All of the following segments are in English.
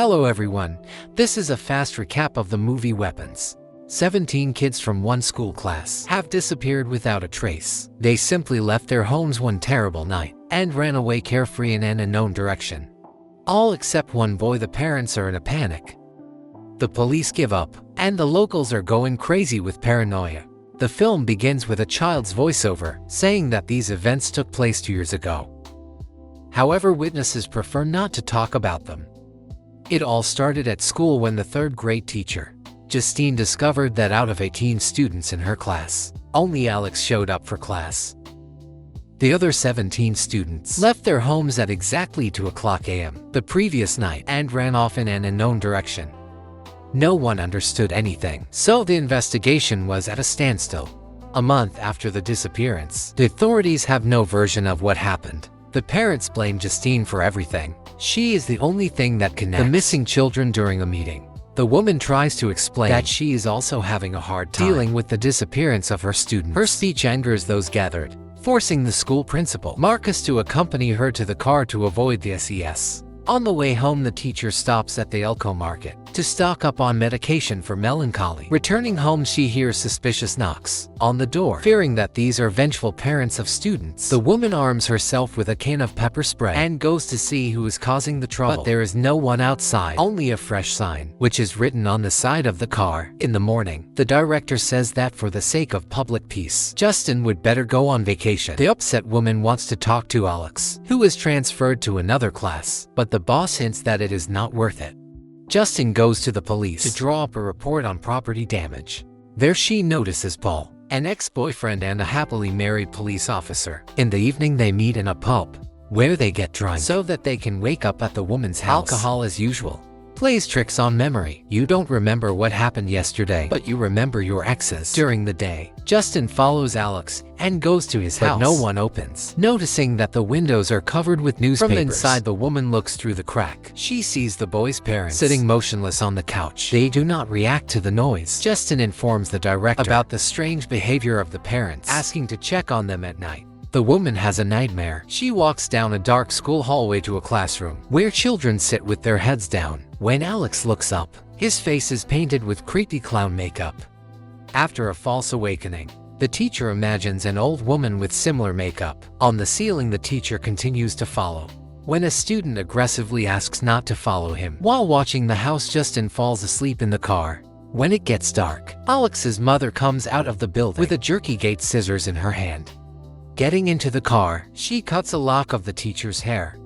Hello everyone, this is a fast recap of the movie Weapons. 17 kids from one school class have disappeared without a trace. They simply left their homes one terrible night and ran away carefree in an unknown direction. All except one boy. The parents are in a panic. The police give up, and the locals are going crazy with paranoia. The film begins with a child's voiceover saying that these events took place 2 years ago. However, witnesses prefer not to talk about them. It all started at school when the third-grade teacher, Justine, discovered that out of 18 students in her class, only Alex showed up for class. The other 17 students left their homes at exactly 2:00 a.m. the previous night and ran off in an unknown direction. No one understood anything, so the investigation was at a standstill. A month after the disappearance, the authorities have no version of what happened. The parents blame Justine for everything. She is the only thing that connects the missing children. During a meeting, the woman tries to explain that she is also having a hard time dealing with the disappearance of her students. Her speech angers those gathered, forcing the school principal, Marcus, to accompany her to the car to avoid the SES. On the way home, the teacher stops at the Elko market to stock up on medication for melancholy. Returning home, she hears suspicious knocks on the door. Fearing that these are vengeful parents of students, the woman arms herself with a can of pepper spray and goes to see who is causing the trouble. But there is no one outside, only a fresh sign, which is written on the side of the car. In the morning, the director says that for the sake of public peace, Justin would better go on vacation. The upset woman wants to talk to Alex, who is transferred to another class, but the boss hints that it is not worth it. Justin goes to the police to draw up a report on property damage. There she notices Paul, an ex-boyfriend and a happily married police officer. In the evening, they meet in a pub, where they get drunk so that they can wake up at the woman's house. Alcohol, as usual, plays tricks on memory. You don't remember what happened yesterday, but you remember your exes. During the day, Justin follows Alex and goes to his house, but no one opens. Noticing that the windows are covered with newspapers, from inside the woman looks through the crack. She sees the boy's parents sitting motionless on the couch. They do not react to the noise. Justin informs the director about the strange behavior of the parents, asking to check on them at night. The woman has a nightmare. She walks down a dark school hallway to a classroom where children sit with their heads down. When Alex looks up, his face is painted with creepy clown makeup. After a false awakening, the teacher imagines an old woman with similar makeup. On the ceiling, the teacher continues to follow. When a student aggressively asks not to follow him while watching the house, Justin falls asleep in the car. When it gets dark, Alex's mother comes out of the building with a jerky gate scissors in her hand. Getting into the car, she cuts a lock of the teacher's hair.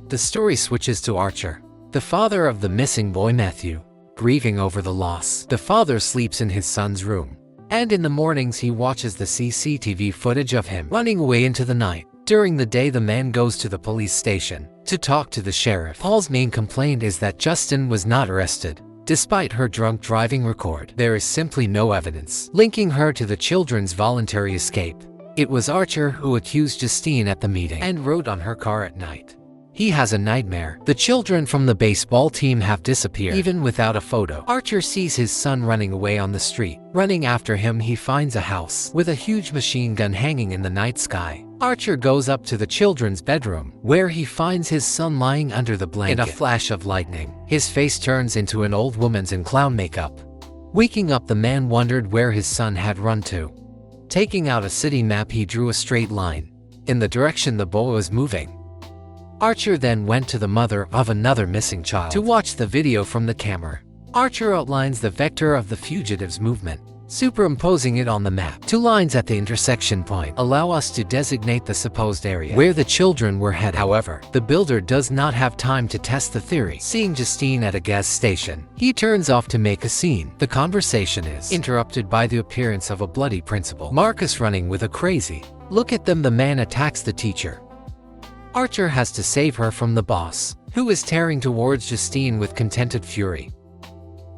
The story switches to Archer, the father of the missing boy Matthew. Grieving over the loss, the father sleeps in his son's room, and in the mornings he watches the CCTV footage of him running away into the night. During the day, the man goes to the police station to talk to the sheriff. Paul's main complaint is that Justin was not arrested. Despite her drunk driving record, there is simply no evidence linking her to the children's voluntary escape. It was Archer who accused Justine at the meeting and rode on her car at night. He has a nightmare. The children from the baseball team have disappeared, even without a photo. Archer sees his son running away on the street. Running after him, he finds a house with a huge machine gun hanging in the night sky. Archer goes up to the children's bedroom, where he finds his son lying under the blanket. In a flash of lightning, his face turns into an old woman's in clown makeup. Waking up, the man wondered where his son had run to. Taking out a city map, he drew a straight line in the direction the boy was moving. Archer then went to the mother of another missing child to watch the video from the camera. Archer outlines the vector of the fugitive's movement, superimposing it on the map. Two lines at the intersection point allow us to designate the supposed area where the children were headed. However, the builder does not have time to test the theory. Seeing Justine at a gas station, he turns off to make a scene. The conversation is interrupted by the appearance of a bloody principal, Marcus, running with a crazy look at them. The man attacks the teacher. Archer has to save her from the boss, who is tearing towards Justine with contented fury.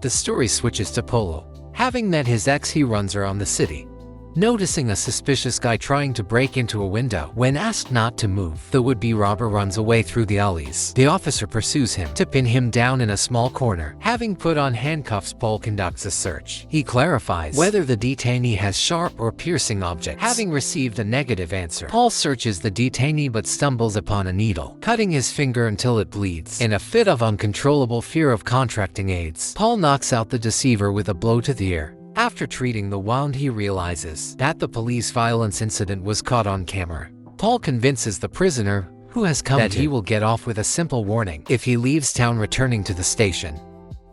The story switches to Polo. Having met his ex, he runs around the city. Noticing a suspicious guy trying to break into a window, when asked not to move, the would-be robber runs away through the alleys. The officer pursues him to pin him down in a small corner. Having put on handcuffs, Paul conducts a search. He clarifies whether the detainee has sharp or piercing objects. Having received a negative answer, Paul searches the detainee but stumbles upon a needle, cutting his finger until it bleeds. In a fit of uncontrollable fear of contracting AIDS, Paul knocks out the deceiver with a blow to the ear. After treating the wound, he realizes that the police violence incident was caught on camera. Paul convinces the prisoner, who has come that he will get off with a simple warning if he leaves town returning to the station.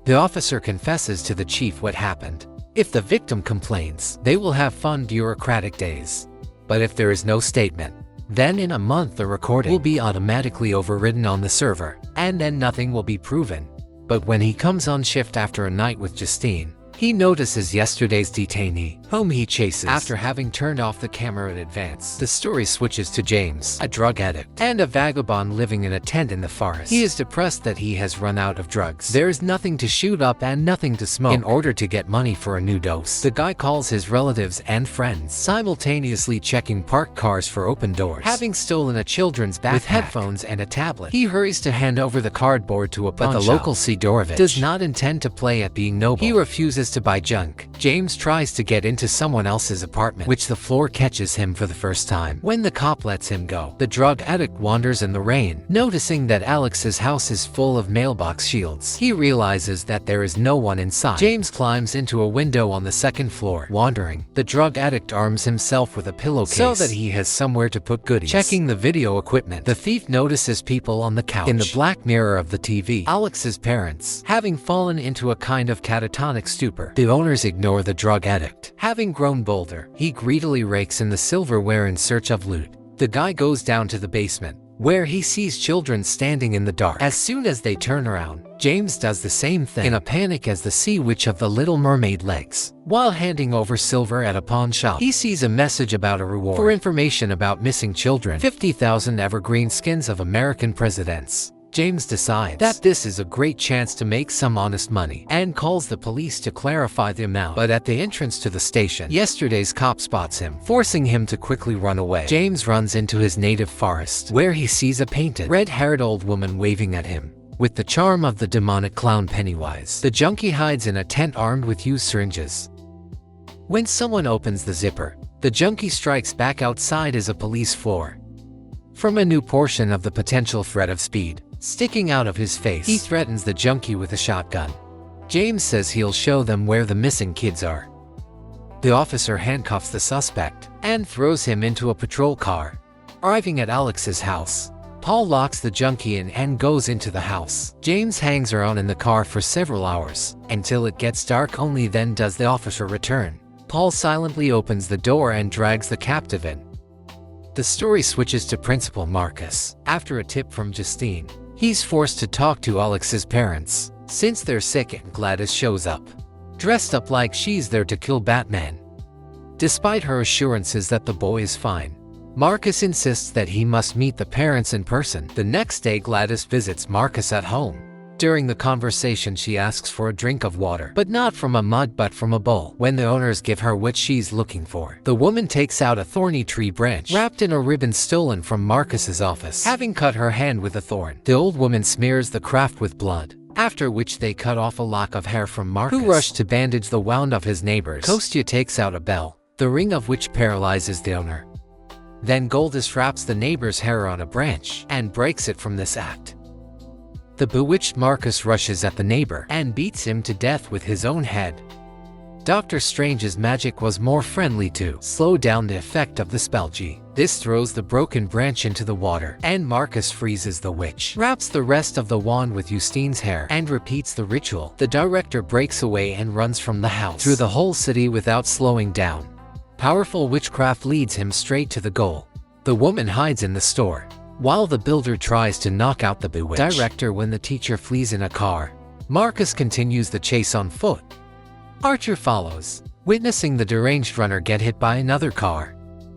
The officer confesses to the chief what happened. If the victim complains, they will have fun bureaucratic days. But if there is no statement, then in a month the recording will be automatically overridden on the server, and then nothing will be proven. But when he comes on shift after a night with Justine, he notices yesterday's detainee, whom he chases after having turned off the camera in advance. The story switches to James, a drug addict and a vagabond living in a tent in the forest. He is depressed that he has run out of drugs. There is nothing to shoot up and nothing to smoke. In order to get money for a new dose, the guy calls his relatives and friends, simultaneously checking parked cars for open doors. Having stolen a children's backpack with headphones and a tablet, he hurries to hand over the cardboard to a pawn shop. But the local Sidorovich does not intend to play at being noble. He refuses to buy junk. James tries to get into someone else's apartment, which the floor catches him for the first time. When the cop lets him go, the drug addict wanders in the rain. Noticing that Alex's house is full of mailbox shields, he realizes that there is no one inside. James climbs into a window on the second floor. Wandering, the drug addict arms himself with a pillowcase so that he has somewhere to put goodies. Checking the video equipment, the thief notices people on the couch. In the black mirror of the TV, Alex's parents, having fallen into a kind of catatonic stupor. The owners ignore the drug addict. Having grown bolder, he greedily rakes in the silverware in search of loot. The guy goes down to the basement, where he sees children standing in the dark. As soon as they turn around, James does the same thing in a panic as the sea witch of the Little Mermaid legs. While handing over silver at a pawn shop, he sees a message about a reward for information about missing children. 50,000 evergreen skins of American presidents. James decides that this is a great chance to make some honest money and calls the police to clarify the amount. But at the entrance to the station, yesterday's cop spots him, forcing him to quickly run away. James runs into his native forest, where he sees a painted, red-haired old woman waving at him. With the charm of the demonic clown Pennywise, the junkie hides in a tent armed with used syringes. When someone opens the zipper, the junkie strikes back. Outside is a police floor. From a new portion of the potential threat of speed sticking out of his face, he threatens the junkie with a shotgun. James says he'll show them where the missing kids are. The officer handcuffs the suspect and throws him into a patrol car. Arriving at Alex's house, Paul locks the junkie in and goes into the house. James hangs around in the car for several hours, until it gets dark. Only then does the officer return. Paul silently opens the door and drags the captive in. The story switches to Principal Marcus. After a tip from Justine, he's forced to talk to Alex's parents, since they're sick, and Gladys shows up, dressed up like she's there to kill Batman. Despite her assurances that the boy is fine, Marcus insists that he must meet the parents in person. The next day, Gladys visits Marcus at home. During the conversation, she asks for a drink of water, but not from a mug but from a bowl. When the owners give her what she's looking for, the woman takes out a thorny tree branch wrapped in a ribbon stolen from Marcus's office. Having cut her hand with a thorn, the old woman smears the craft with blood, after which they cut off a lock of hair from Marcus, who rushed to bandage the wound of his neighbors. Kostya takes out a bell, the ring of which paralyzes the owner. Then Goldis wraps the neighbor's hair on a branch and breaks it from this act. The bewitched Marcus rushes at the neighbor and beats him to death with his own head. Doctor Strange's magic was more friendly to slow down the effect of the spell G. This throws the broken branch into the water, and Marcus freezes the witch, wraps the rest of the wand with Justine's hair, and repeats the ritual. The director breaks away and runs from the house through the whole city without slowing down. Powerful witchcraft leads him straight to the goal. The woman hides in the store, while the builder tries to knock out the bewitched director. When the teacher flees in a car, Marcus continues the chase on foot. Archer follows, witnessing the deranged runner get hit by another car.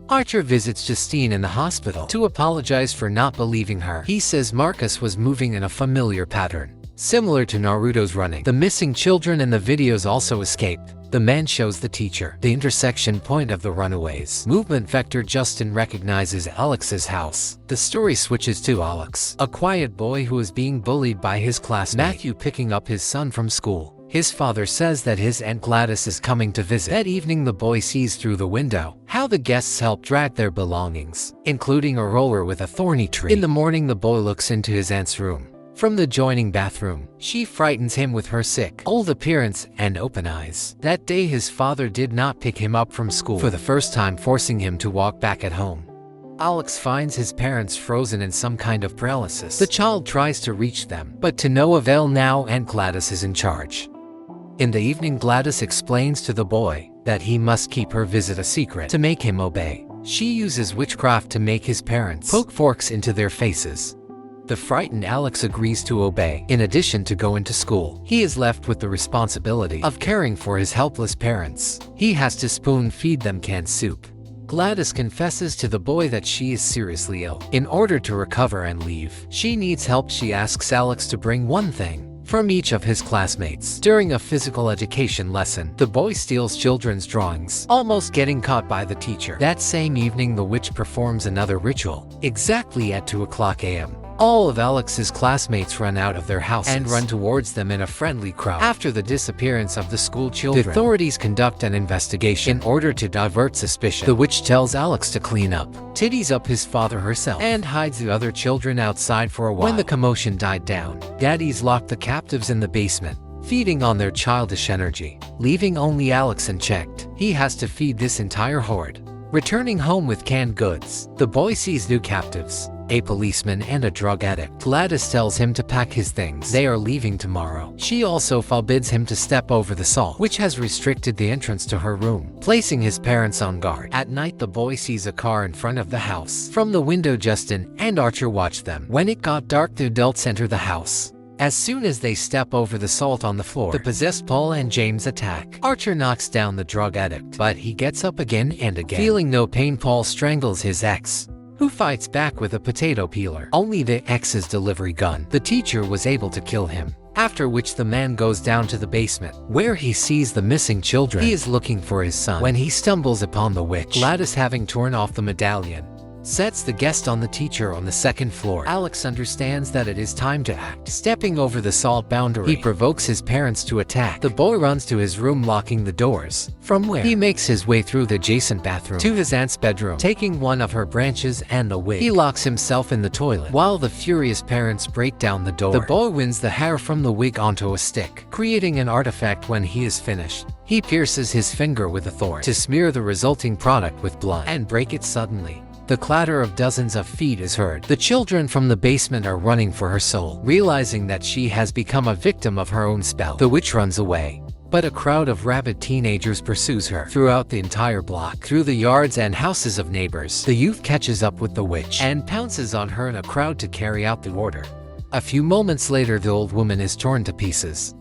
Archer visits Justine in the hospital to apologize for not believing her. He says Marcus was moving in a familiar pattern, similar to Naruto's running. The missing children in the videos also escaped. The man shows the teacher the intersection point of the runaways. Movement vector. Justin recognizes Alex's house. The story switches to Alex, a quiet boy who is being bullied by his classmate Matthew, picking up his son from school. His father says that his Aunt Gladys is coming to visit. That evening, the boy sees through the window how the guests help drag their belongings, including a roller with a thorny tree. In the morning, the boy looks into his aunt's room from the adjoining bathroom. She frightens him with her sick, old appearance and open eyes. That day, his father did not pick him up from school for the first time, forcing him to walk back at home. Alex finds his parents frozen in some kind of paralysis. The child tries to reach them, but to no avail. Now Aunt Gladys is in charge. In the evening, Gladys explains to the boy that he must keep her visit a secret to make him obey. She uses witchcraft to make his parents poke forks into their faces. The frightened Alex agrees to obey. In addition to going to school, he is left with the responsibility of caring for his helpless parents. He has to spoon-feed them canned soup. Gladys confesses to the boy that she is seriously ill. In order to recover and leave, she needs help. She asks Alex to bring one thing from each of his classmates. During a physical education lesson, the boy steals children's drawings, almost getting caught by the teacher. That same evening, the witch performs another ritual, exactly at 2:00 a.m. All of Alex's classmates run out of their houses and run towards them in a friendly crowd. After the disappearance of the school children, the authorities conduct an investigation in order to divert suspicion. The witch tells Alex to clean up, tiddies up his father herself, and hides the other children outside for a while. When the commotion died down, daddies locked the captives in the basement, feeding on their childish energy, leaving only Alex unchecked. He has to feed this entire horde. Returning home with canned goods, the boy sees new captives, a policeman and a drug addict. Gladys tells him to pack his things. They are leaving tomorrow. She also forbids him to step over the salt, which has restricted the entrance to her room, placing his parents on guard. At night, the boy sees a car in front of the house. From the window, Justin and Archer watch them. When it got dark, the adults enter the house. As soon as they step over the salt on the floor, the possessed Paul and James attack. Archer knocks down the drug addict, but he gets up again and again. Feeling no pain, Paul strangles his ex, who fights back with a potato peeler. Only the ex's delivery gun. The teacher was able to kill him. After which, the man goes down to the basement, where he sees the missing children. He is looking for his son when he stumbles upon the witch. Gladys, having torn off the medallion, sets the guest on the teacher on the second floor. Alex understands that it is time to act. Stepping over the salt boundary, he provokes his parents to attack. The boy runs to his room, locking the doors, from where he makes his way through the adjacent bathroom to his aunt's bedroom. Taking one of her branches and the wig, he locks himself in the toilet. While the furious parents break down the door, the boy wins the hair from the wig onto a stick, creating an artifact. When he is finished, he pierces his finger with a thorn to smear the resulting product with blood and break it. Suddenly, the clatter of dozens of feet is heard. The children from the basement are running for her soul. Realizing that she has become a victim of her own spell, the witch runs away. But a crowd of rabid teenagers pursues her throughout the entire block, through the yards and houses of neighbors. The youth catches up with the witch and pounces on her in a crowd to carry out the order. A few moments later, the old woman is torn to pieces,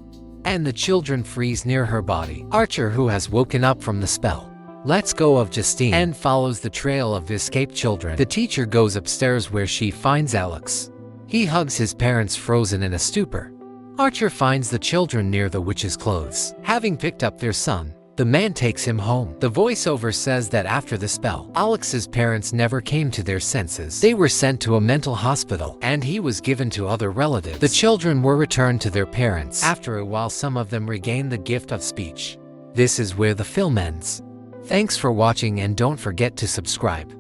and the children freeze near her body. Archer, who has woken up from the spell, lets go of Justine and follows the trail of the escaped children. The teacher goes upstairs, where she finds Alex. He hugs his parents, frozen in a stupor. Archer finds the children near the witch's clothes. Having picked up their son, the man takes him home. The voiceover says that after the spell, Alex's parents never came to their senses. They were sent to a mental hospital, and he was given to other relatives. The children were returned to their parents. After a while, some of them regained the gift of speech. This is where the film ends. Thanks for watching, and don't forget to subscribe.